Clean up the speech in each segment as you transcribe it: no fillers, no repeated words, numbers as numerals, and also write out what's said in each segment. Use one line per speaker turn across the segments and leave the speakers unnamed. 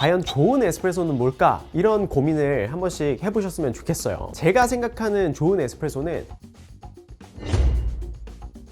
과연 좋은 에스프레소는 뭘까? 이런 고민을 한 번씩 해보셨으면 좋겠어요. 제가 생각하는 좋은 에스프레소는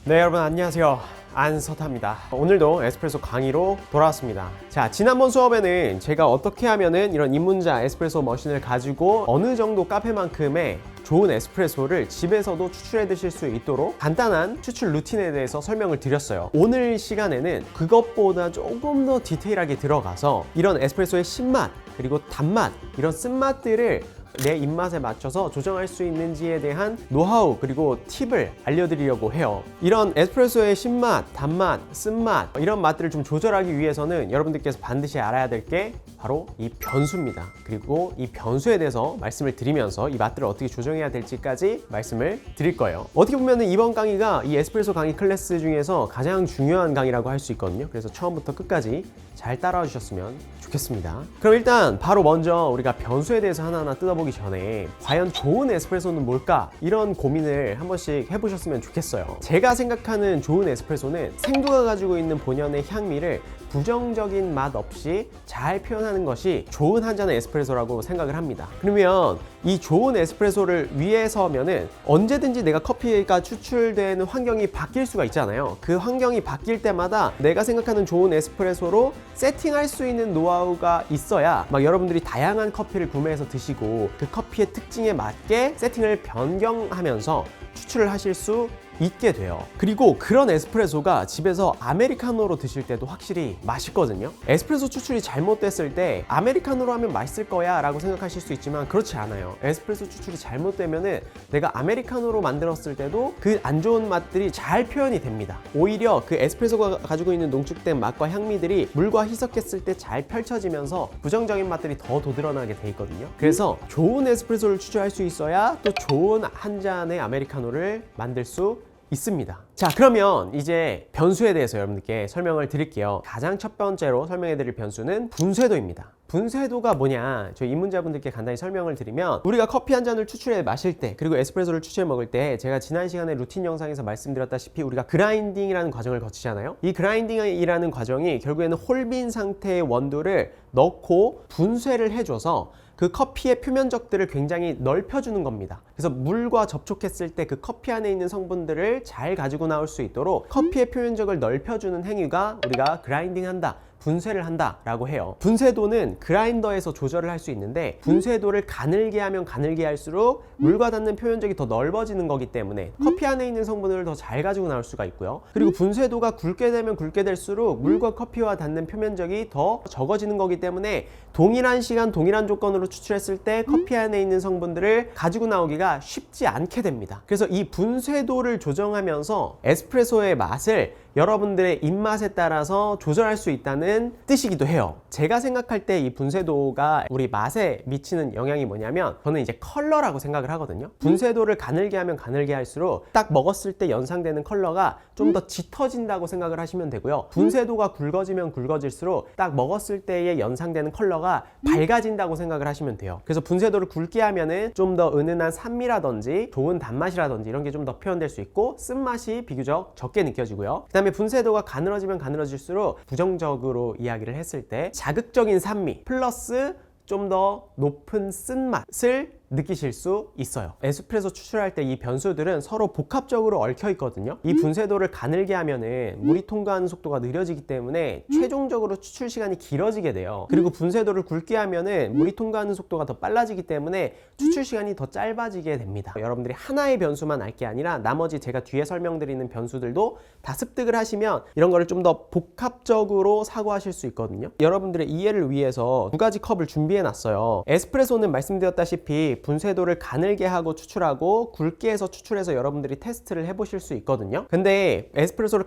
네, 여러분 안녕하세요. 안서타입니다. 오늘도 에스프레소 강의로 돌아왔습니다. 자, 지난번 수업에는 제가 어떻게 하면은 이런 입문자 에스프레소 머신을 가지고 어느 정도 카페만큼의 좋은 에스프레소를 집에서도 추출해 드실 수 있도록 간단한 추출 루틴에 대해서 설명을 드렸어요. 오늘 시간에는 그것보다 조금 더 디테일하게 들어가서 이런 에스프레소의 신맛 그리고 단맛 이런 쓴맛들을 내 입맛에 맞춰서 조정할 수 있는지에 대한 노하우 그리고 팁을 알려드리려고 해요. 이런 에스프레소의 신맛, 단맛, 쓴맛 이런 맛들을 좀 조절하기 위해서는 여러분들께서 반드시 알아야 될 게 바로 이 변수입니다. 그리고 이 변수에 대해서 말씀을 드리면서 이 맛들을 어떻게 조정해야 될지까지 말씀을 드릴 거예요. 어떻게 보면 이번 강의가 이 에스프레소 강의 클래스 중에서 가장 중요한 강의라고 할 수 있거든요. 그래서 처음부터 끝까지 잘 따라와 주셨으면 좋겠습니다. 그럼 일단 바로 먼저 우리가 변수에 대해서 하나하나 뜯어보기 전에 과연 좋은 에스프레소는 뭘까? 이런 고민을 한 번씩 해보셨으면 좋겠어요. 제가 생각하는 좋은 에스프레소는 생두가 가지고 있는 본연의 향미를 부정적인 맛 없이 잘 표현하는 것이 좋은 한 잔의 에스프레소라고 생각을 합니다. 그러면 이 좋은 에스프레소를 위해서면은 언제든지 내가 커피가 추출되는 환경이 바뀔 수가 있잖아요. 그 환경이 바뀔 때마다 내가 생각하는 좋은 에스프레소로 세팅할 수 있는 노하우가 있어야 막 여러분들이 다양한 커피를 구매해서 드시고 그 커피의 특징에 맞게 세팅을 변경하면서 추출을 하실 수 있게 돼요. 그리고 그런 에스프레소가 집에서 아메리카노로 드실 때도 확실히 맛있거든요. 에스프레소 추출이 잘못됐을 때 아메리카노로 하면 맛있을 거야 라고 생각하실 수 있지만 그렇지 않아요. 에스프레소 추출이 잘못되면은 내가 아메리카노로 만들었을 때도 그 안 좋은 맛들이 잘 표현이 됩니다. 오히려 그 에스프레소가 가지고 있는 농축된 맛과 향미들이 물과 희석했을 때 잘 펼쳐지면서 부정적인 맛들이 더 도드러나게 돼 있거든요. 그래서 좋은 에스프레소를 추출할 수 있어야 또 좋은 한 잔의 아메리카노를 만들 수 있습니다. 자, 그러면 이제 변수에 대해서 여러분들께 설명을 드릴게요. 가장 첫 번째로 설명해 드릴 변수는 분쇄도입니다. 분쇄도가 뭐냐, 저희 입문자분들께 간단히 설명을 드리면 우리가 커피 한 잔을 추출해 마실 때 그리고 에스프레소를 추출해 먹을 때 제가 지난 시간에 루틴 영상에서 말씀드렸다시피 우리가 그라인딩이라는 과정을 거치잖아요. 이 그라인딩이라는 과정이 결국에는 홀빈 상태의 원두를 넣고 분쇄를 해줘서 그 커피의 표면적들을 굉장히 넓혀주는 겁니다. 그래서 물과 접촉했을 때 그 커피 안에 있는 성분들을 잘 가지고 나올 수 있도록 커피의 표면적을 넓혀주는 행위가 우리가 그라인딩 한다, 분쇄를 한다 라고 해요. 분쇄도는 그라인더에서 조절을 할 수 있는데 분쇄도를 가늘게 하면 가늘게 할수록 물과 닿는 표면적이 더 넓어지는 거기 때문에 커피 안에 있는 성분을 더 잘 가지고 나올 수가 있고요. 그리고 분쇄도가 굵게 되면 굵게 될수록 물과 커피와 닿는 표면적이 더 적어지는 거기 때문에 동일한 시간 동일한 조건으로 추출했을 때 커피 안에 있는 성분들을 가지고 나오기가 쉽지 않게 됩니다. 그래서 이 분쇄도를 조정하면서 에스프레소의 맛을 여러분들의 입맛에 따라서 조절할 수 있다는 뜻이기도 해요. 제가 생각할 때 이 분쇄도가 우리 맛에 미치는 영향이 뭐냐면 저는 이제 컬러라고 생각을 하거든요. 분쇄도를 가늘게 하면 가늘게 할수록 딱 먹었을 때 연상되는 컬러가 좀 더 짙어진다고 생각을 하시면 되고요. 분쇄도가 굵어지면 굵어질수록 딱 먹었을 때의 연상되는 컬러가 밝아진다고 생각을 하시면 돼요. 그래서 분쇄도를 굵게 하면은 좀 더 은은한 산미라든지 좋은 단맛이라든지 이런 게 좀 더 표현될 수 있고 쓴맛이 비교적 적게 느껴지고요. 그다음에 분쇄도가 가늘어지면 가늘어질수록 부정적으로 이야기를 했을 때 자극적인 산미 플러스 좀 더 높은 쓴맛을 느끼실 수 있어요. 에스프레소 추출할 때 이 변수들은 서로 복합적으로 얽혀 있거든요. 이 분쇄도를 가늘게 하면은 물이 통과하는 속도가 느려지기 때문에 최종적으로 추출 시간이 길어지게 돼요. 그리고 분쇄도를 굵게 하면은 물이 통과하는 속도가 더 빨라지기 때문에 추출 시간이 더 짧아지게 됩니다. 여러분들이 하나의 변수만 알 게 아니라 나머지 제가 뒤에 설명드리는 변수들도 다 습득을 하시면 이런 거를 좀 더 복합적으로 사고하실 수 있거든요. 여러분들의 이해를 위해서 두 가지 컵을 준비해 놨어요. 에스프레소는 말씀드렸다시피 분쇄도를 가늘게 하고 추출하고 굵게 해서 추출해서 여러분들이 테스트를 해보실 수 있거든요. 근데 에스프레소를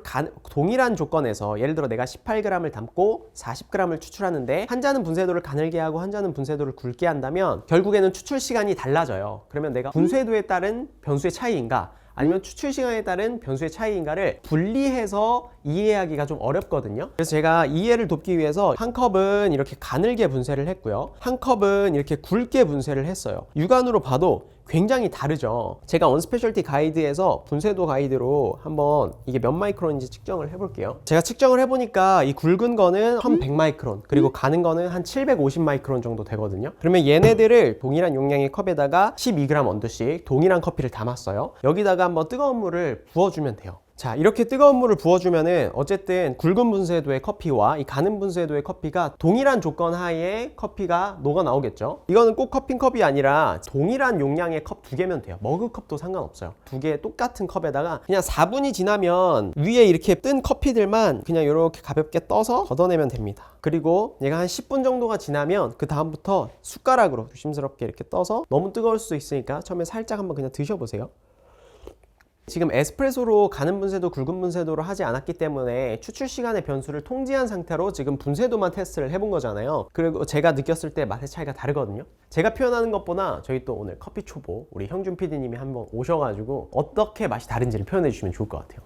동일한 조건에서 예를 들어 내가 18g을 담고 40g을 추출하는데 한 잔은 분쇄도를 가늘게 하고 한 잔은 분쇄도를 굵게 한다면 결국에는 추출 시간이 달라져요. 그러면 내가 분쇄도에 따른 변수의 차이인가 아니면 추출 시간에 따른 변수의 차이인가를 분리해서 이해하기가 좀 어렵거든요. 그래서 제가 이해를 돕기 위해서 한 컵은 이렇게 가늘게 분쇄를 했고요. 한 컵은 이렇게 굵게 분쇄를 했어요. 육안으로 봐도 굉장히 다르죠. 제가 언스페셜티 가이드에서 분쇄도 가이드로 한번 이게 몇 마이크론인지 측정을 해볼게요. 제가 측정을 해보니까 이 굵은 거는 1100 마이크론, 그리고 가는 거는 한 750 마이크론 정도 되거든요. 그러면 얘네들을 동일한 용량의 컵에다가 12g 원두씩 동일한 커피를 담았어요. 여기다가 한번 뜨거운 물을 부어주면 돼요. 자, 이렇게 뜨거운 물을 부어주면은 어쨌든 굵은 분쇄도의 커피와 이 가는 분쇄도의 커피가 동일한 조건 하에 커피가 녹아 나오겠죠. 이거는 꼭 커피컵이 아니라 동일한 용량의 컵 2개면 돼요. 머그컵도 상관없어요. 2개 똑같은 컵에다가 그냥 4분이 지나면 위에 이렇게 뜬 커피들만 그냥 이렇게 가볍게 떠서 걷어내면 됩니다. 그리고 얘가 한 10분 정도가 지나면 그 다음부터 숟가락으로 조심스럽게 이렇게 떠서, 너무 뜨거울 수도 있으니까 처음에 살짝 한번 그냥 드셔보세요. 지금 에스프레소로 가는 분쇄도, 굵은 분쇄도로 하지 않았기 때문에 추출 시간의 변수를 통제한 상태로 지금 분쇄도만 테스트를 해본 거잖아요. 그리고 제가 느꼈을 때 맛의 차이가 다르거든요. 제가 표현하는 것보다 저희 또 오늘 커피 초보 우리 형준 PD님이 한번 오셔가지고 어떻게 맛이 다른지를 표현해 주시면 좋을 것 같아요.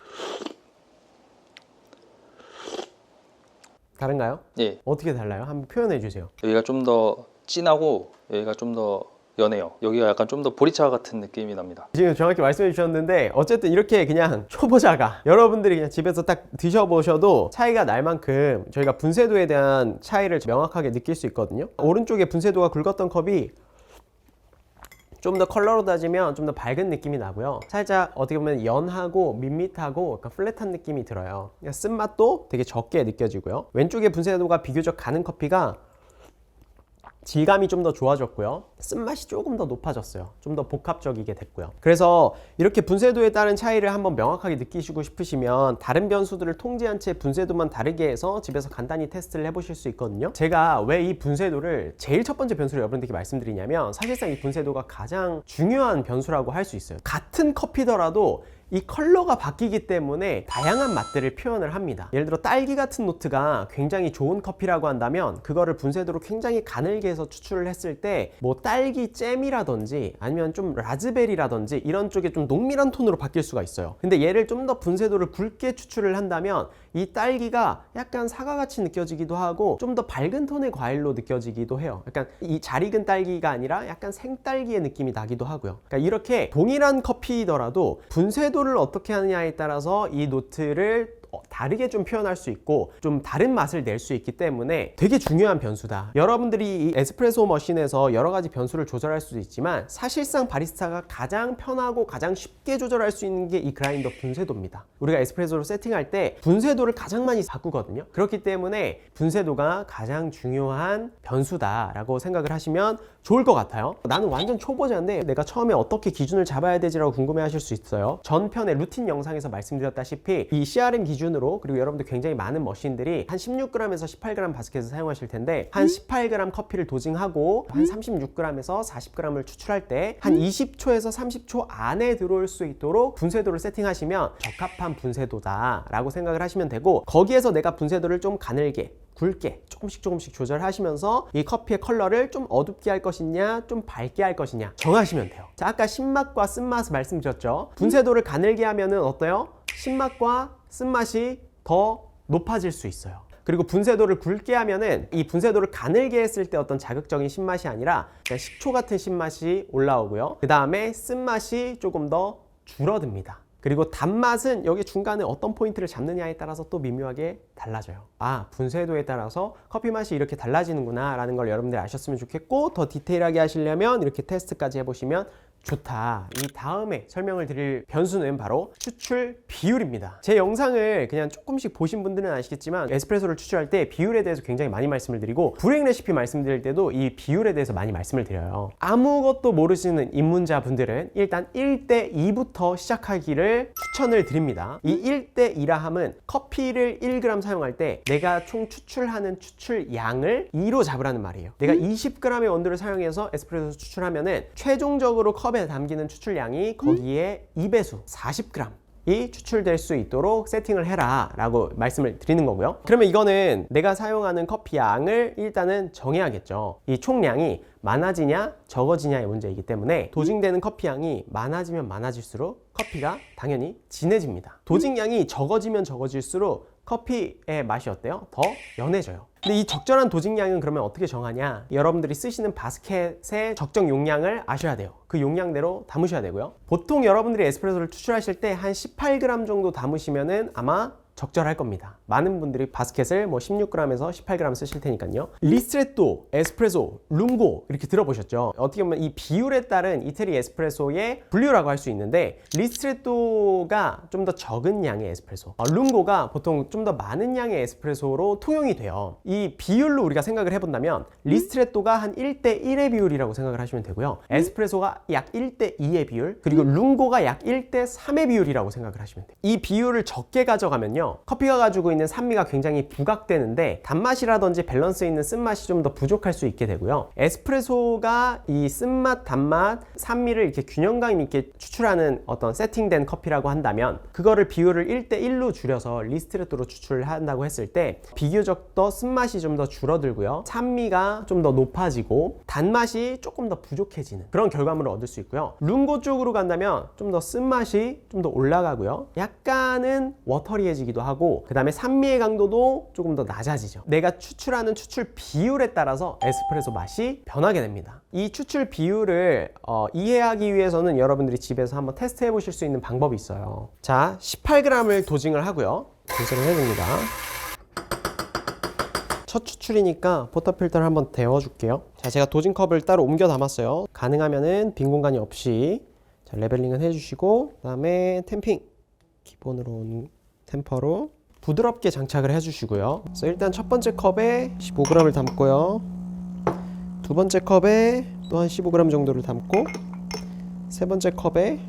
다른가요?
예.
어떻게 달라요? 한번 표현해 주세요.
여기가 좀 더 진하고 여기가 좀 더 연해요. 여기가 약간 좀 더 보리차 같은 느낌이 납니다.
지금 정확히 말씀해 주셨는데 어쨌든 이렇게 그냥 초보자가 여러분들이 그냥 집에서 딱 드셔보셔도 차이가 날 만큼 저희가 분쇄도에 대한 차이를 명확하게 느낄 수 있거든요. 오른쪽에 분쇄도가 굵었던 컵이 좀 더 컬러로 따지면 좀 더 밝은 느낌이 나고요. 살짝 어떻게 보면 연하고 밋밋하고 약간 플랫한 느낌이 들어요. 쓴맛도 되게 적게 느껴지고요. 왼쪽에 분쇄도가 비교적 가는 커피가 질감이 좀 더 좋아졌고요. 쓴맛이 조금 더 높아졌어요. 좀 더 복합적이게 됐고요. 그래서 이렇게 분쇄도에 따른 차이를 한번 명확하게 느끼시고 싶으시면 다른 변수들을 통제한 채 분쇄도만 다르게 해서 집에서 간단히 테스트를 해보실 수 있거든요. 제가 왜 이 분쇄도를 제일 첫 번째 변수로 여러분들께 말씀드리냐면, 사실상 이 분쇄도가 가장 중요한 변수라고 할 수 있어요. 같은 커피더라도 이 컬러가 바뀌기 때문에 다양한 맛들을 표현을 합니다. 예를 들어 딸기 같은 노트가 굉장히 좋은 커피라고 한다면 그거를 분쇄도로 굉장히 가늘게 해서 추출을 했을 때 뭐 딸기 잼이라든지 아니면 좀 라즈베리라든지 이런 쪽에 좀 농밀한 톤으로 바뀔 수가 있어요. 근데 얘를 좀 더 분쇄도를 굵게 추출을 한다면 이 딸기가 약간 사과같이 느껴지기도 하고 좀 더 밝은 톤의 과일로 느껴지기도 해요. 약간 이 잘 익은 딸기가 아니라 약간 생딸기의 느낌이 나기도 하고요. 그러니까 이렇게 동일한 커피더라도 분쇄도를 어떻게 하느냐에 따라서 이 노트를 다르게 좀 표현할 수 있고 좀 다른 맛을 낼 수 있기 때문에 되게 중요한 변수다. 여러분들이 이 에스프레소 머신에서 여러 가지 변수를 조절할 수도 있지만 사실상 바리스타가 가장 편하고 가장 쉽게 조절할 수 있는 게 이 그라인더 분쇄도입니다. 우리가 에스프레소로 세팅할 때 분쇄도를 가장 많이 바꾸거든요. 그렇기 때문에 분쇄도가 가장 중요한 변수다라고 생각을 하시면 좋을 것 같아요. 나는 완전 초보자인데 내가 처음에 어떻게 기준을 잡아야 되지라고 궁금해 하실 수 있어요. 전편의 루틴 영상에서 말씀드렸다시피 이 CRM 기준으로, 그리고 여러분들 굉장히 많은 머신들이 한 16g에서 18g 바스켓을 사용하실 텐데 한 18g 커피를 도징하고 한 36g에서 40g을 추출할 때 한 20초에서 30초 안에 들어올 수 있도록 분쇄도를 세팅하시면 적합한 분쇄도다 라고 생각을 하시면 되고, 거기에서 내가 분쇄도를 좀 가늘게 굵게 조금씩 조절하시면서 이 커피의 컬러를 좀 어둡게 할 것이냐 좀 밝게 할 것이냐 정하시면 돼요. 자, 아까 신맛과 쓴맛을 말씀드렸죠. 분쇄도를 가늘게 하면은 어때요? 신맛과 쓴맛이 더 높아질 수 있어요. 그리고 분쇄도를 굵게 하면은 이 분쇄도를 가늘게 했을 때 어떤 자극적인 신맛이 아니라 그냥 식초 같은 신맛이 올라오고요. 그 다음에 쓴맛이 조금 더 줄어듭니다. 그리고 단맛은 여기 중간에 어떤 포인트를 잡느냐에 따라서 또 미묘하게 달라져요. 아, 분쇄도에 따라서 커피 맛이 이렇게 달라지는구나 라는 걸 여러분들이 아셨으면 좋겠고, 더 디테일하게 하시려면 이렇게 테스트까지 해보시면 좋다. 이 다음에 설명을 드릴 변수는 바로 추출 비율입니다. 제 영상을 그냥 조금씩 보신 분들은 아시겠지만 에스프레소를 추출할 때 비율에 대해서 굉장히 많이 말씀을 드리고, 불행 레시피 말씀드릴 때도 이 비율에 대해서 많이 말씀을 드려요. 아무것도 모르시는 입문자분들은 일단 1대2부터 시작하기를 추천을 드립니다. 이 1대2라 함은 커피를 1g 사용할 때 내가 총 추출하는 추출 양을 2로 잡으라는 말이에요. 내가 20g의 원두를 사용해서 에스프레소 추출하면은 최종적으로 컵에 담기는 추출량이 거기에 2배수 40g 이 추출될 수 있도록 세팅을 해라 라고 말씀을 드리는 거고요. 그러면 이거는 내가 사용하는 커피 양을 일단은 정해야겠죠. 이 총량이 많아지냐 적어지냐의 문제이기 때문에 도징되는 커피 양이 많아지면 많아질수록 커피가 당연히 진해집니다. 도징량이 적어지면 적어질수록 커피의 맛이 어때요? 더 연해져요. 근데 이 적절한 도직량은 그러면 어떻게 정하냐? 여러분들이 쓰시는 바스켓의 적정 용량을 아셔야 돼요. 그 용량대로 담으셔야 되고요. 보통 여러분들이 에스프레소를 추출하실 때 한 18g 정도 담으시면은 아마 적절할 겁니다. 많은 분들이 바스켓을 뭐 16g에서 18g 쓰실 테니까요. 리스트레토, 에스프레소, 룽고 이렇게 들어보셨죠? 어떻게 보면 이 비율에 따른 이태리 에스프레소의 분류라고 할 수 있는데 리스트레토가 좀 더 적은 양의 에스프레소, 룽고가 보통 좀 더 많은 양의 에스프레소로 통용이 돼요. 이 비율로 우리가 생각을 해본다면 리스트레토가 한 1대1의 비율이라고 생각을 하시면 되고요. 에스프레소가 약 1대2의 비율, 그리고 룽고가 약 1대3의 비율이라고 생각을 하시면 돼요. 이 비율을 적게 가져가면요, 커피가 가지고 있는 산미가 굉장히 부각되는데 단맛이라든지 밸런스 있는 쓴맛이 좀 더 부족할 수 있게 되고요. 에스프레소가 이 쓴맛, 단맛, 산미를 이렇게 균형감 있게 추출하는 어떤 세팅된 커피라고 한다면 그거를 비율을 1대1로 줄여서 리스트레토로 추출을 한다고 했을 때 비교적 더 쓴맛이 좀 더 줄어들고요. 산미가 좀 더 높아지고 단맛이 조금 더 부족해지는 그런 결과물을 얻을 수 있고요. 룽고 쪽으로 간다면 좀 더 쓴맛이 좀 더 올라가고요. 약간은 워터리해지기도 하고 그 다음에 산미의 강도도 조금 더 낮아지죠. 내가 추출하는 추출 비율에 따라서 에스프레소 맛이 변하게 됩니다. 이 추출 비율을 이해하기 위해서는 여러분들이 집에서 한번 테스트해 보실 수 있는 방법이 있어요. 자, 18g을 도징을 하고요. 도색을 해줍니다. 첫 추출이니까 포터필터를 한번 데워줄게요. 자, 제가 도징컵을 따로 옮겨 담았어요. 가능하면은 빈 공간이 없이 자, 레벨링은 해주시고 그 다음에 템핑 기본으로 온 템퍼로 부드럽게 장착을 해주시고요. 그래서 일단 첫 번째 컵에 15g을 담고요. 두 번째 컵에 또한 15g 정도를 담고 세 번째 컵에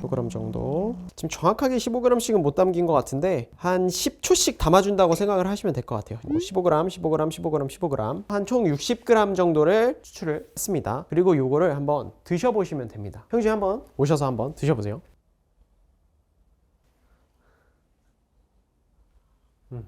15g 정도. 지금 정확하게 15g씩은 못 담긴 것 같은데 한 10초씩 담아준다고 생각을 하시면 될 것 같아요. 15g, 15g, 15g, 15g 한 총 60g 정도를 추출을 했습니다. 그리고 요거를 한번 드셔보시면 됩니다. 형님 한번 오셔서 한번 드셔보세요.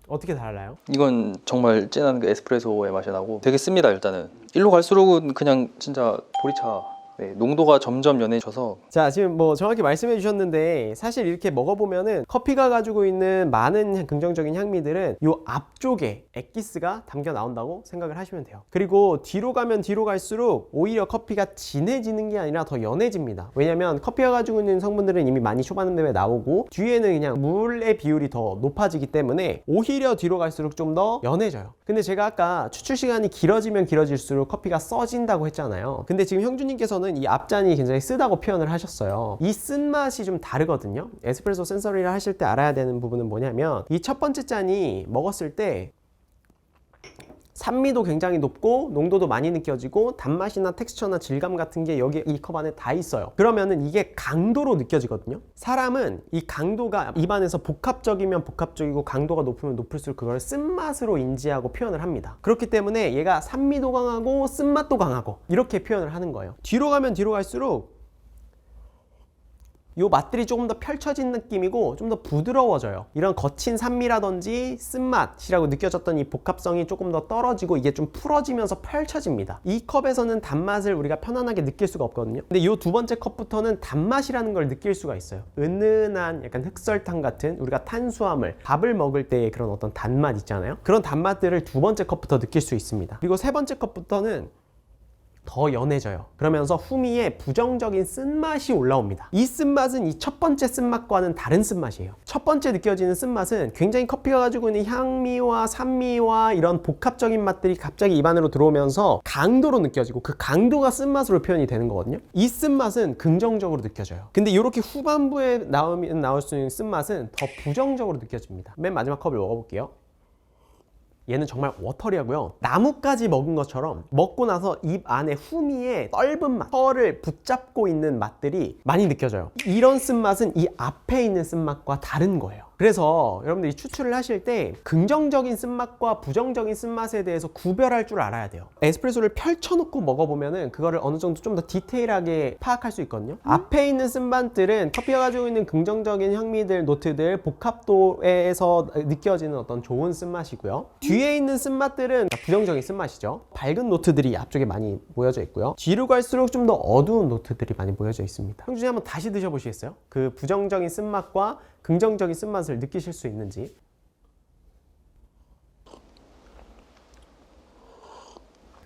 어떻게 달라요?
이건 정말 진한 그 에스프레소의 맛이 나고 되게 씁니다. 일단은 일로 갈수록은 그냥 진짜 보리차, 네, 농도가 점점 연해져서.
자, 지금 뭐 정확히 말씀해 주셨는데 사실 이렇게 먹어보면은 커피가 가지고 있는 많은 긍정적인 향미들은 요 앞쪽에 엑기스가 담겨 나온다고 생각을 하시면 돼요. 그리고 뒤로 가면 뒤로 갈수록 오히려 커피가 진해지는 게 아니라 더 연해집니다. 왜냐면 커피가 가지고 있는 성분들은 이미 많이 초반에 나오고 뒤에는 그냥 물의 비율이 더 높아지기 때문에 오히려 뒤로 갈수록 좀 더 연해져요. 근데 제가 아까 추출 시간이 길어지면 길어질수록 커피가 써진다고 했잖아요. 근데 지금 형주님께서는 이 앞잔이 굉장히 쓰다고 표현을 하셨어요. 이 쓴맛이 좀 다르거든요. 에스프레소 센서리를 하실 때 알아야 되는 부분은 뭐냐면 이 첫 번째 잔이 먹었을 때 산미도 굉장히 높고 농도도 많이 느껴지고 단맛이나 텍스처나 질감 같은 게 여기 이 컵 안에 다 있어요. 그러면은 이게 강도로 느껴지거든요. 사람은 이 강도가 입안에서 복합적이면 복합적이고 강도가 높으면 높을수록 그걸 쓴맛으로 인지하고 표현을 합니다. 그렇기 때문에 얘가 산미도 강하고 쓴맛도 강하고 이렇게 표현을 하는 거예요. 뒤로 가면 뒤로 갈수록 요 맛들이 조금 더 펼쳐진 느낌이고 좀 더 부드러워져요. 이런 거친 산미라든지 쓴맛이라고 느껴졌던 이 복합성이 조금 더 떨어지고 이게 좀 풀어지면서 펼쳐집니다. 이 컵에서는 단맛을 우리가 편안하게 느낄 수가 없거든요. 근데 요 두 번째 컵부터는 단맛이라는 걸 느낄 수가 있어요. 은은한 약간 흑설탕 같은 우리가 탄수화물, 밥을 먹을 때의 그런 어떤 단맛 있잖아요. 그런 단맛들을 두 번째 컵부터 느낄 수 있습니다. 그리고 세 번째 컵부터는 더 연해져요. 그러면서 후미에 부정적인 쓴맛이 올라옵니다. 이 쓴맛은 이 첫 번째 쓴맛과는 다른 쓴맛이에요. 첫 번째 느껴지는 쓴맛은 굉장히 커피가 가지고 있는 향미와 산미와 이런 복합적인 맛들이 갑자기 입안으로 들어오면서 강도로 느껴지고 그 강도가 쓴맛으로 표현이 되는 거거든요. 이 쓴맛은 긍정적으로 느껴져요. 근데 이렇게 후반부에 나올 수 있는 쓴맛은 더 부정적으로 느껴집니다. 맨 마지막 컵을 먹어볼게요. 얘는 정말 워터리하고요. 나뭇가지 먹은 것처럼 먹고 나서 입 안에 후미에 떫은 맛, 혀를 붙잡고 있는 맛들이 많이 느껴져요. 이런 쓴맛은 이 앞에 있는 쓴맛과 다른 거예요. 그래서 여러분들이 추출을 하실 때 긍정적인 쓴맛과 부정적인 쓴맛에 대해서 구별할 줄 알아야 돼요. 에스프레소를 펼쳐놓고 먹어보면은 그거를 어느 정도 좀 더 디테일하게 파악할 수 있거든요. 앞에 있는 쓴맛들은 커피가 가지고 있는 긍정적인 향미들, 노트들, 복합도에서 느껴지는 어떤 좋은 쓴맛이고요. 뒤에 있는 쓴맛들은 부정적인 쓴맛이죠. 밝은 노트들이 앞쪽에 많이 모여져 있고요. 뒤로 갈수록 좀 더 어두운 노트들이 많이 모여져 있습니다. 형준이 한번 다시 드셔보시겠어요? 그 부정적인 쓴맛과 긍정적인 쓴맛을 느끼실 수 있는지.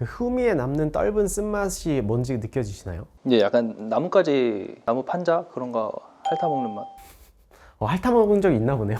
그 후미에 남는 떫은 쓴맛이 뭔지 느껴지시나요?
이제 약간 나뭇가지, 나무 판자 그런 거 핥아먹는 맛.
핥아먹은 적이 있나 보네요.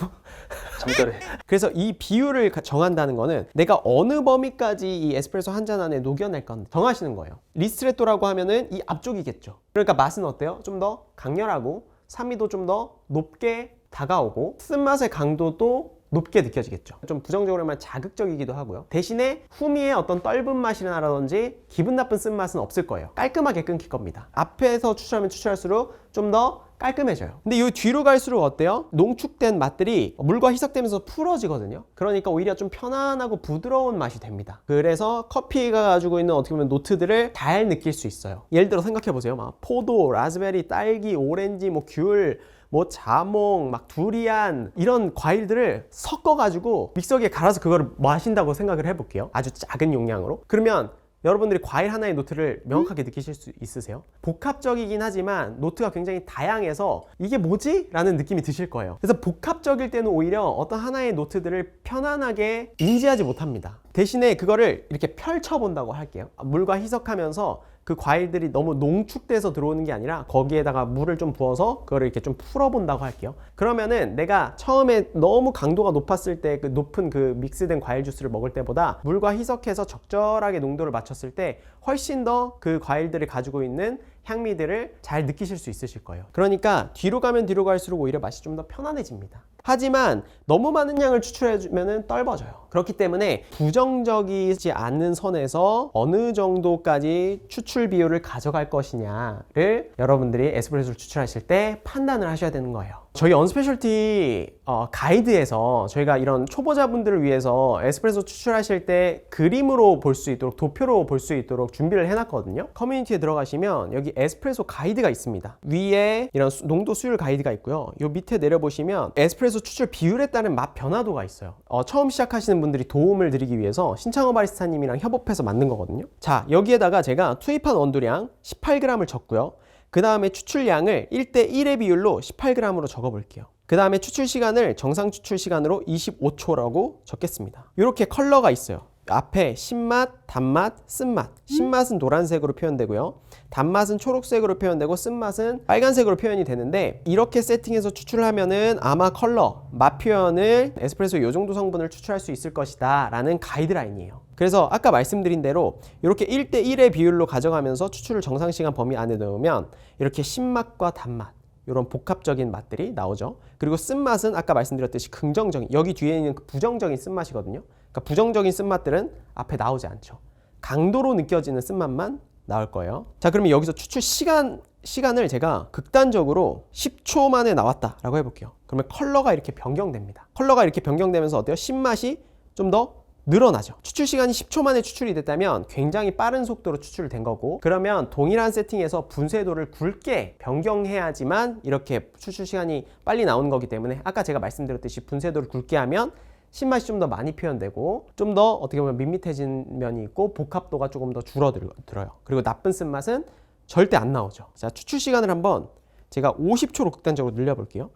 잠결에.
그래서 이 비율을 정한다는 거는 내가 어느 범위까지 이 에스프레소 한 잔 안에 녹여낼 건지 정하시는 거예요. 리스트레토라고 하면은 이 앞쪽이겠죠. 그러니까 맛은 어때요? 좀 더 강렬하고 산미도 좀 더 높게 다가오고 쓴맛의 강도도 높게 느껴지겠죠. 좀 부정적으로 하면 자극적이기도 하고요. 대신에 후미의 어떤 떫은 맛이라든지 기분 나쁜 쓴맛은 없을 거예요. 깔끔하게 끊길 겁니다. 앞에서 추출하면 추출할수록 좀 더 깔끔해져요. 근데 이 뒤로 갈수록 어때요? 농축된 맛들이 물과 희석되면서 풀어지거든요. 그러니까 오히려 좀 편안하고 부드러운 맛이 됩니다. 그래서 커피가 가지고 있는 어떻게 보면 노트들을 잘 느낄 수 있어요. 예를 들어 생각해 보세요. 막 포도, 라즈베리, 딸기, 오렌지, 뭐 귤, 뭐 자몽, 막 두리안 이런 과일들을 섞어가지고 믹서기에 갈아서 그거를 마신다고 생각을 해볼게요. 아주 작은 용량으로. 그러면 여러분들이 과일 하나의 노트를 명확하게 느끼실 수 있으세요? 복합적이긴 하지만 노트가 굉장히 다양해서 이게 뭐지? 라는 느낌이 드실 거예요. 그래서 복합적일 때는 오히려 어떤 하나의 노트들을 편안하게 인지하지 못합니다. 대신에 그거를 이렇게 펼쳐본다고 할게요. 물과 희석하면서 그 과일들이 너무 농축돼서 들어오는 게 아니라 거기에다가 물을 좀 부어서 그거를 이렇게 좀 풀어본다고 할게요. 그러면은 내가 처음에 너무 강도가 높았을 때 그 높은 그 믹스된 과일 주스를 먹을 때보다 물과 희석해서 적절하게 농도를 맞췄을 때 훨씬 더 그 과일들이 가지고 있는 향미들을 잘 느끼실 수 있으실 거예요. 그러니까 뒤로 가면 뒤로 갈수록 오히려 맛이 좀 더 편안해집니다. 하지만 너무 많은 양을 추출해주면 떫어져요. 그렇기 때문에 부정적이지 않은 선에서 어느 정도까지 추출 비율을 가져갈 것이냐를 여러분들이 에스프레소를 추출하실 때 판단을 하셔야 되는 거예요. 저희 언스페셜티 가이드에서 저희가 이런 초보자분들을 위해서 에스프레소 추출하실 때 그림으로 볼 수 있도록, 도표로 볼 수 있도록 준비를 해놨거든요. 커뮤니티에 들어가시면 여기 에스프레소 가이드가 있습니다. 위에 이런 농도 수율 가이드가 있고요. 요 밑에 내려보시면 에스프레소 추출 비율에 따른 맛 변화도가 있어요. 처음 시작하시는 분들이 도움을 드리기 위해서 신창호 바리스타님이랑 협업해서 만든 거거든요. 자, 여기에다가 제가 투입한 원두량 18g을 적고요. 그 다음에 추출량을 1대1의 비율로 18g으로 적어볼게요. 그 다음에 추출 시간을 정상 추출 시간으로 25초라고 적겠습니다. 이렇게 컬러가 있어요. 앞에 신맛, 단맛, 쓴맛. 신맛은 노란색으로 표현되고요. 단맛은 초록색으로 표현되고 쓴맛은 빨간색으로 표현이 되는데 이렇게 세팅해서 추출을 하면은 아마 컬러, 맛 표현을 에스프레소 이 정도 성분을 추출할 수 있을 것이다 라는 가이드라인이에요. 그래서 아까 말씀드린 대로 이렇게 1대1의 비율로 가져가면서 추출을 정상시간 범위 안에 넣으면 이렇게 신맛과 단맛 이런 복합적인 맛들이 나오죠. 그리고 쓴맛은 아까 말씀드렸듯이 긍정적인, 여기 뒤에 있는 부정적인 쓴맛이거든요. 그러니까 부정적인 쓴맛들은 앞에 나오지 않죠. 강도로 느껴지는 쓴맛만 나올 거예요. 자, 그러면 여기서 추출 시간을 제가 극단적으로 10초 만에 나왔다라고 해볼게요. 그러면 컬러가 이렇게 변경됩니다. 컬러가 이렇게 변경되면서 어때요? 신맛이 좀 더 늘어나죠. 추출 시간이 10초 만에 추출이 됐다면 굉장히 빠른 속도로 추출된 거고, 그러면 동일한 세팅에서 분쇄도를 굵게 변경해야지만 이렇게 추출 시간이 빨리 나오는 거기 때문에 아까 제가 말씀드렸듯이 분쇄도를 굵게 하면 신맛이 좀 더 많이 표현되고 좀 더 어떻게 보면 밋밋해진 면이 있고 복합도가 조금 더 줄어들어요. 그리고 나쁜 쓴맛은 절대 안 나오죠. 자, 추출 시간을 한번 제가 50초로 극단적으로 늘려볼게요.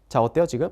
자, 어때요 지금?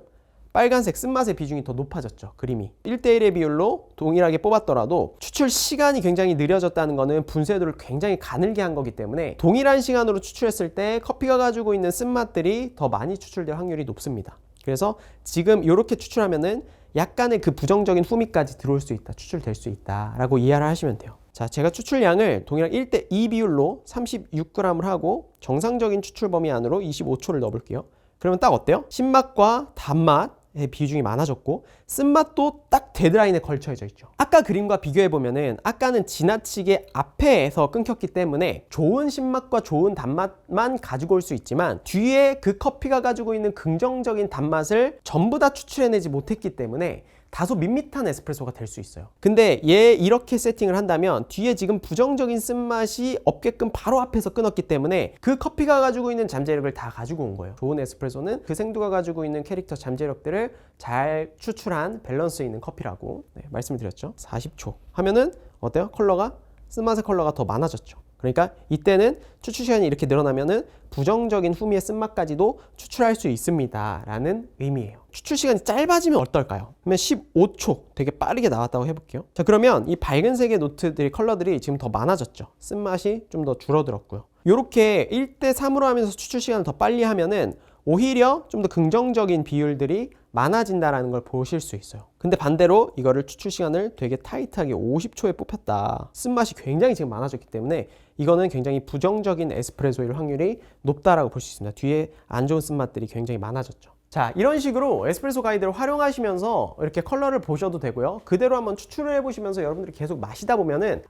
빨간색 쓴맛의 비중이 더 높아졌죠. 그림이 1대1의 비율로 동일하게 뽑았더라도 추출 시간이 굉장히 느려졌다는 거는 분쇄도를 굉장히 가늘게 한 거기 때문에 동일한 시간으로 추출했을 때 커피가 가지고 있는 쓴맛들이 더 많이 추출될 확률이 높습니다. 그래서 지금 이렇게 추출하면은 약간의 그 부정적인 후미까지 들어올 수 있다, 추출될 수 있다 라고 이해를 하시면 돼요. 자, 제가 추출량을 동일한 1대2 비율로 36g을 하고 정상적인 추출 범위 안으로 25초를 넣어볼게요. 그러면 딱 어때요? 신맛과 단맛의 비중이 많아졌고 쓴맛도 딱 데드라인에 걸쳐져 있죠. 아까 그림과 비교해보면은 아까는 지나치게 앞에서 끊겼기 때문에 좋은 신맛과 좋은 단맛만 가지고 올 수 있지만 뒤에 그 커피가 가지고 있는 긍정적인 단맛을 전부 다 추출해내지 못했기 때문에 다소 밋밋한 에스프레소가 될 수 있어요. 근데 얘 이렇게 세팅을 한다면 뒤에 지금 부정적인 쓴맛이 없게끔 바로 앞에서 끊었기 때문에 그 커피가 가지고 있는 잠재력을 다 가지고 온 거예요. 좋은 에스프레소는 그 생두가 가지고 있는 캐릭터 잠재력들을 잘 추출한 밸런스 있는 커피라고 말씀을 드렸죠. 40초 하면은 어때요? 컬러가 쓴맛의 컬러가 더 많아졌죠. 그러니까 이때는 추출 시간이 이렇게 늘어나면은 부정적인 후미의 쓴맛까지도 추출할 수 있습니다 라는 의미예요. 추출 시간이 짧아지면 어떨까요? 그러면 15초 되게 빠르게 나왔다고 해볼게요. 자, 그러면 이 밝은색의 노트들이 컬러들이 지금 더 많아졌죠. 쓴맛이 좀 더 줄어들었고요. 이렇게 1대3으로 하면서 추출 시간을 더 빨리 하면은 오히려 좀 더 긍정적인 비율들이 많아진다라는 걸 보실 수 있어요. 근데 반대로 이거를 추출 시간을 되게 타이트하게 50초에 뽑혔다. 쓴맛이 굉장히 지금 많아졌기 때문에 이거는 굉장히 부정적인 에스프레소일 확률이 높다라고 볼 수 있습니다. 뒤에 안 좋은 쓴맛들이 굉장히 많아졌죠. 자, 이런 식으로 에스프레소 가이드를 활용하시면서 이렇게 컬러를 보셔도 되고요. 그대로 한번 추출을 해보시면서 여러분들이 계속 마시다 보면은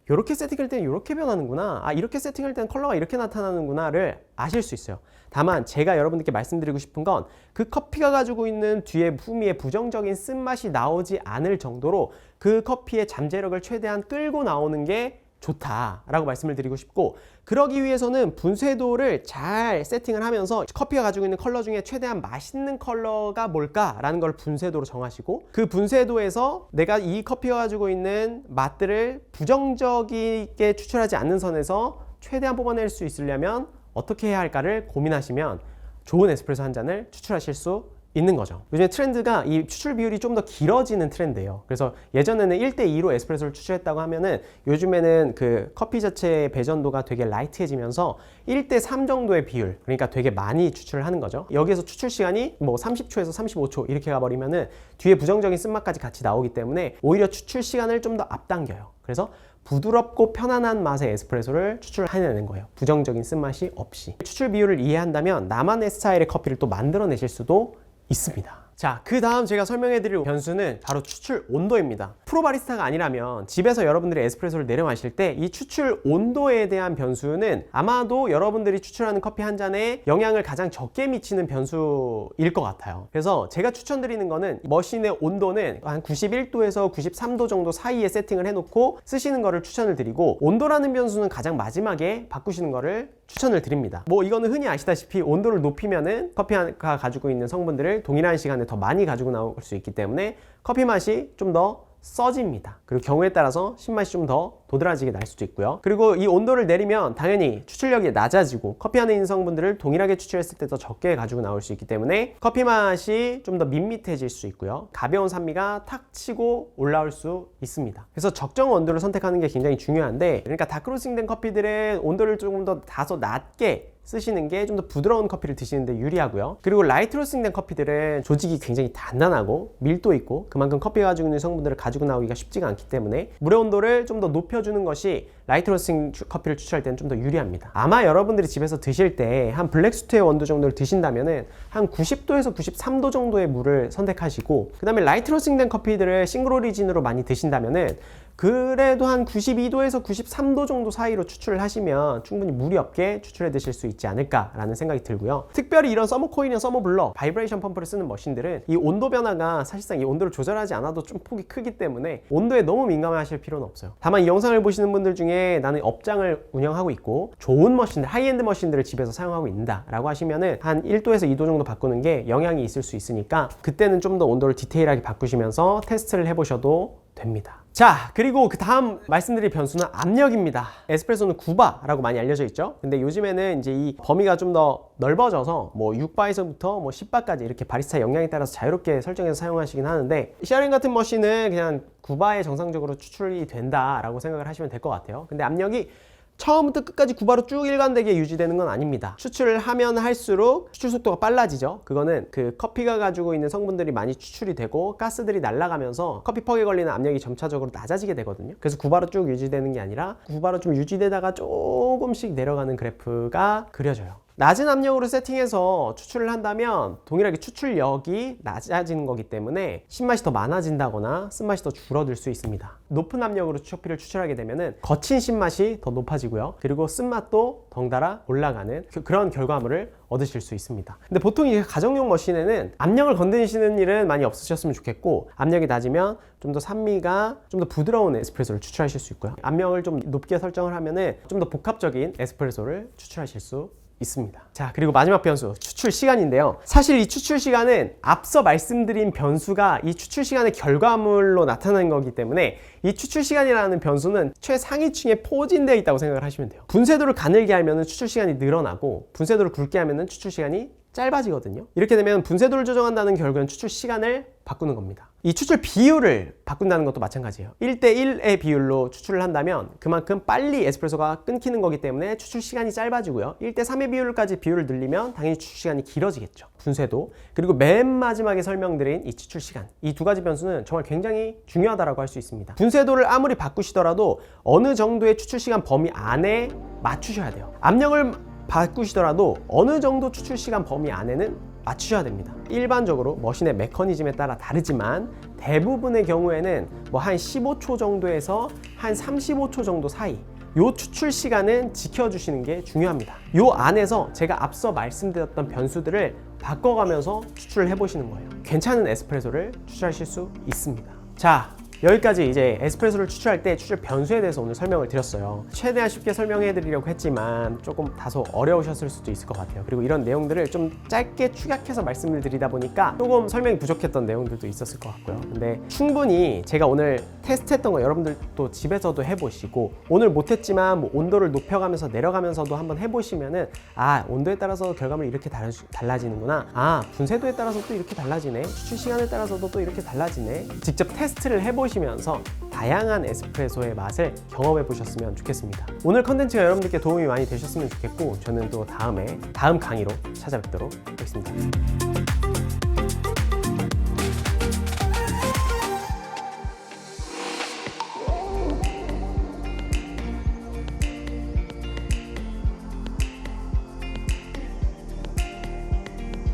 이렇게 세팅할 때는 이렇게 변하는구나. 이렇게 세팅할 때는 컬러가 이렇게 나타나는구나를 아실 수 있어요. 다만 제가 여러분들께 말씀드리고 싶은 건 그 커피가 가지고 있는 뒤에 후미의 부정적인 쓴맛이 나오지 않을 정도로 그 커피의 잠재력을 최대한 끌고 나오는 게 좋다라고 말씀을 드리고 싶고, 그러기 위해서는 분쇄도를 잘 세팅을 하면서 커피가 가지고 있는 컬러 중에 최대한 맛있는 컬러가 뭘까라는 걸 분쇄도로 정하시고, 그 분쇄도에서 내가 이 커피가 가지고 있는 맛들을 부정적이게 추출하지 않는 선에서 최대한 뽑아낼 수 있으려면 어떻게 해야 할까를 고민하시면 좋은 에스프레소 한 잔을 추출하실 수 있는 거죠. 요즘에 트렌드가 이 추출 비율이 좀 더 길어지는 트렌드예요. 그래서 예전에는 1대2로 에스프레소를 추출했다고 하면은 요즘에는 그 커피 자체의 배전도가 되게 라이트해지면서 1대3 정도의 비율, 그러니까 되게 많이 추출을 하는 거죠. 여기에서 추출 시간이 뭐 30초에서 35초 이렇게 가버리면은 뒤에 부정적인 쓴맛까지 같이 나오기 때문에 오히려 추출 시간을 좀 더 앞당겨요. 그래서 부드럽고 편안한 맛의 에스프레소를 추출해내는 거예요. 부정적인 쓴맛이 없이. 추출 비율을 이해한다면 나만의 스타일의 커피를 또 만들어내실 수도 있습니다. 자, 그 다음 제가 설명해 드릴 변수는 바로 추출 온도입니다. 프로바리스타가 아니라면 집에서 여러분들이 에스프레소를 내려 마실 때 이 추출 온도에 대한 변수는 아마도 여러분들이 추출하는 커피 한 잔에 영향을 가장 적게 미치는 변수일 것 같아요. 그래서 제가 추천드리는 거는 머신의 온도는 한 91도에서 93도 정도 사이에 세팅을 해놓고 쓰시는 거를 추천을 드리고, 온도라는 변수는 가장 마지막에 바꾸시는 거를 추천을 드립니다. 뭐 이거는 흔히 아시다시피 온도를 높이면은 커피가 가지고 있는 성분들을 동일한 시간에 더 많이 가지고 나올 수 있기 때문에 커피 맛이 좀 더 써집니다. 그리고 경우에 따라서 신맛이 좀 더 도드라지게 날 수도 있고요. 그리고 이 온도를 내리면 당연히 추출력이 낮아지고 커피 안에 있는 성분들을 동일하게 추출했을 때 더 적게 가지고 나올 수 있기 때문에 커피 맛이 좀 더 밋밋해질 수 있고요. 가벼운 산미가 탁 치고 올라올 수 있습니다. 그래서 적정 온도를 선택하는 게 굉장히 중요한데, 그러니까 다크로스팅된 커피들은 온도를 조금 더 다소 낮게 쓰시는 게 좀 더 부드러운 커피를 드시는데 유리하고요. 그리고 라이트 로스팅된 커피들은 조직이 굉장히 단단하고 밀도 있고 그만큼 커피가 가지고 있는 성분들을 가지고 나오기가 쉽지가 않기 때문에 물의 온도를 좀 더 높여주는 것이 라이트 로스팅 커피를 추출할 때는 좀 더 유리합니다. 아마 여러분들이 집에서 드실 때 한 블랙스투의 원두 정도를 드신다면은 한 90도에서 93도 정도의 물을 선택하시고, 그 다음에 라이트 로스팅된 커피들을 싱글 오리진으로 많이 드신다면은 그래도 한 92도에서 93도 정도 사이로 추출을 하시면 충분히 무리 없게 추출해 드실 수 있지 않을까라는 생각이 들고요. 특별히 이런 서머코일이나 서머블러, 바이브레이션 펌프를 쓰는 머신들은 이 온도 변화가 사실상 이 온도를 조절하지 않아도 좀 폭이 크기 때문에 온도에 너무 민감하실 필요는 없어요. 다만 이 영상을 보시는 분들 중에 나는 업장을 운영하고 있고 좋은 머신들, 하이엔드 머신들을 집에서 사용하고 있다 라고 하시면은 한 1도에서 2도 정도 바꾸는 게 영향이 있을 수 있으니까 그때는 좀 더 온도를 디테일하게 바꾸시면서 테스트를 해보셔도 됩니다. 자, 그리고 그 다음 말씀드릴 변수는 압력입니다. 에스프레소는 9바라고 많이 알려져 있죠. 근데 요즘에는 이제 이 범위가 좀 더 넓어져서 뭐 6바에서부터 뭐 10바까지 이렇게 바리스타 역량에 따라서 자유롭게 설정해서 사용하시긴 하는데, 시어링 같은 머신은 그냥 9바에 정상적으로 추출이 된다라고 생각을 하시면 될 것 같아요. 근데 압력이 처음부터 끝까지 9바로 쭉 일관되게 유지되는 건 아닙니다. 추출을 하면 할수록 추출 속도가 빨라지죠. 그거는 그 커피가 가지고 있는 성분들이 많이 추출이 되고 가스들이 날아가면서 커피 퍽에 걸리는 압력이 점차적으로 낮아지게 되거든요. 그래서 9바로 쭉 유지되는 게 아니라 9바로 좀 유지되다가 조금씩 내려가는 그래프가 그려져요. 낮은 압력으로 세팅해서 추출을 한다면 동일하게 추출력이 낮아지는 거기 때문에 신맛이 더 많아진다거나 쓴맛이 더 줄어들 수 있습니다. 높은 압력으로 커피를 추출하게 되면 거친 신맛이 더 높아지고요. 그리고 쓴맛도 덩달아 올라가는 그런 결과물을 얻으실 수 있습니다. 근데 보통 이 가정용 머신에는 압력을 건드시는 일은 많이 없으셨으면 좋겠고, 압력이 낮으면 좀 더 산미가 좀 더 부드러운 에스프레소를 추출하실 수 있고요. 압력을 좀 높게 설정을 하면은 좀 더 복합적인 에스프레소를 추출하실 수 있습니다. 자, 그리고 마지막 변수, 추출 시간인데요. 사실 이 추출 시간은 앞서 말씀드린 변수가 이 추출 시간의 결과물로 나타나는 거기 때문에 이 추출 시간이라는 변수는 최상위층에 포진되어 있다고 생각을 하시면 돼요. 분쇄도를 가늘게 하면 추출 시간이 늘어나고 분쇄도를 굵게 하면 추출 시간이 짧아지거든요. 이렇게 되면 분쇄도를 조정한다는 결과는 추출 시간을 바꾸는 겁니다. 이 추출 비율을 바꾼다는 것도 마찬가지예요. 1대1의 비율로 추출을 한다면 그만큼 빨리 에스프레소가 끊기는 거기 때문에 추출 시간이 짧아지고요. 1대3의 비율을 늘리면 당연히 추출 시간이 길어지겠죠. 분쇄도, 그리고 맨 마지막에 설명드린 이 추출 시간, 이 두 가지 변수는 정말 굉장히 중요하다고 할 수 있습니다. 분쇄도를 아무리 바꾸시더라도 어느 정도의 추출 시간 범위 안에 맞추셔야 돼요. 압력을 바꾸시더라도 어느 정도 추출 시간 범위 안에는 맞추셔야 됩니다. 일반적으로 머신의 메커니즘에 따라 다르지만 대부분의 경우에는 뭐 한 15초 정도에서 한 35초 정도 사이 요 추출 시간은 지켜주시는 게 중요합니다. 요 안에서 제가 앞서 말씀드렸던 변수들을 바꿔가면서 추출을 해보시는 거예요. 괜찮은 에스프레소를 추출하실 수 있습니다. 자, 여기까지 이제 에스프레소를 추출할 때 추출 변수에 대해서 오늘 설명을 드렸어요. 최대한 쉽게 설명해 드리려고 했지만 조금 다소 어려우셨을 수도 있을 것 같아요. 그리고 이런 내용들을 좀 짧게 축약해서 말씀을 드리다 보니까 조금 설명이 부족했던 내용들도 있었을 것 같고요. 근데 충분히 제가 오늘 테스트했던 거 여러분들도 집에서도 해보시고, 오늘 못했지만 뭐 온도를 높여가면서 내려가면서도 한번 해보시면은 아, 온도에 따라서 결과물이 이렇게 달라지는구나, 아, 분쇄도에 따라서 또 이렇게 달라지네, 추출 시간에 따라서도 또 이렇게 달라지네. 직접 테스트를 해보시면서 다양한 에스프레소의 맛을 경험해 보셨으면 좋겠습니다. 오늘 컨텐츠가 여러분들께 도움이 많이 되셨으면 좋겠고, 저는 또 다음 강의로 찾아뵙도록 하겠습니다.